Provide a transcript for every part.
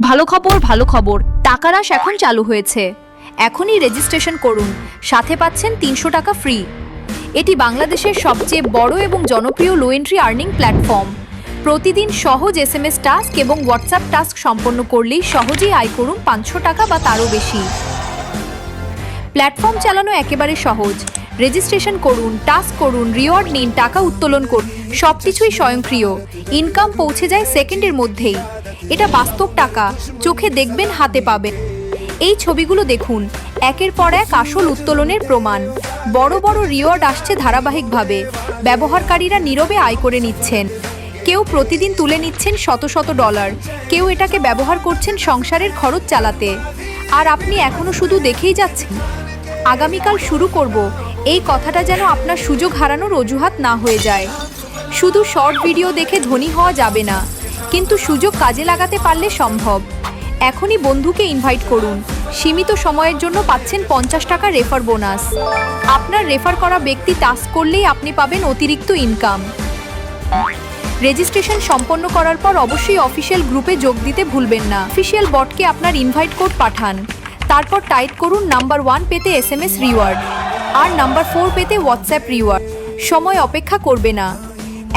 ভালো খবর, টাকারাশ এখন চালু হয়েছে। এখনই রেজিস্ট্রেশন করুন, সাথে পাচ্ছেন 300 টাকা ফ্রি। এটি বাংলাদেশের সবচেয়ে বড় এবং জনপ্রিয় লো এন্ট্রি আর্নিং প্ল্যাটফর্ম। প্রতিদিন সহজ এসএমএস টাস্ক এবং হোয়াটসঅ্যাপ টাস্ক সম্পন্ন করলেই সহজেই আয় করুন 500 টাকা বা তারও বেশি। প্ল্যাটফর্ম চালানো একেবারে সহজ। রেজিস্ট্রেশন করুন, টাস্ক করুন, রিওয়ার্ড নিন, টাকা উত্তোলন করুন, সবকিছুই স্বয়ংক্রিয়। ইনকাম পৌঁছে যায় সেকেন্ডের মধ্যেই। এটা বাস্তব টাকা, চোখে দেখবেন, হাতে পাবেন। এই ছবিগুলো দেখুন, একের পর এক আসল উত্তোলনের প্রমাণ। বড় বড় রিওয়ার্ড আসছে ধারাবাহিকভাবে। ব্যবহারকারীরা নীরবে আয় করে নিচ্ছেন। কেউ প্রতিদিন তুলে নিচ্ছেন শত শত ডলার, কেউ এটাকে ব্যবহার করছেন সংসারের খরচ চালাতে। আর আপনি এখনো শুধু দেখেই যাচ্ছেন। আগামীকাল শুরু করব, এই কথাটা যেন আপনার সুযোগ হারানোর অজুহাত না হয়ে যায়। শুধু শর্ট ভিডিও দেখে ধনী হওয়া যাবে না, কিন্তু সুযোগ কাজে লাগাতে পারলে সম্ভব। এখনই বন্ধুকে ইনভাইট করুন। সীমিত সময়ের জন্য পাচ্ছেন 50 টাকা রেফার বোনাস। আপনার রেফার করা ব্যক্তি টাস্ক করলেই আপনি পাবেন অতিরিক্ত ইনকাম। রেজিস্ট্রেশন সম্পন্ন করার পর অবশ্যই অফিসিয়াল গ্রুপে যোগ দিতে ভুলবেন না। অফিসিয়াল বটকে আপনার ইনভাইট কোড পাঠান। তারপর টাইপ করুন নাম্বার 1 পেতে এসএমএস রিওয়ার্ড আর নাম্বার 4 পেতে হোয়াটসঅ্যাপ রিওয়ার্ড। সময় অপেক্ষা করবে না,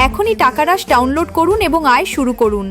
এখনই টাকারাশ ডাউনলোড করুন এবং আয় শুরু করুন।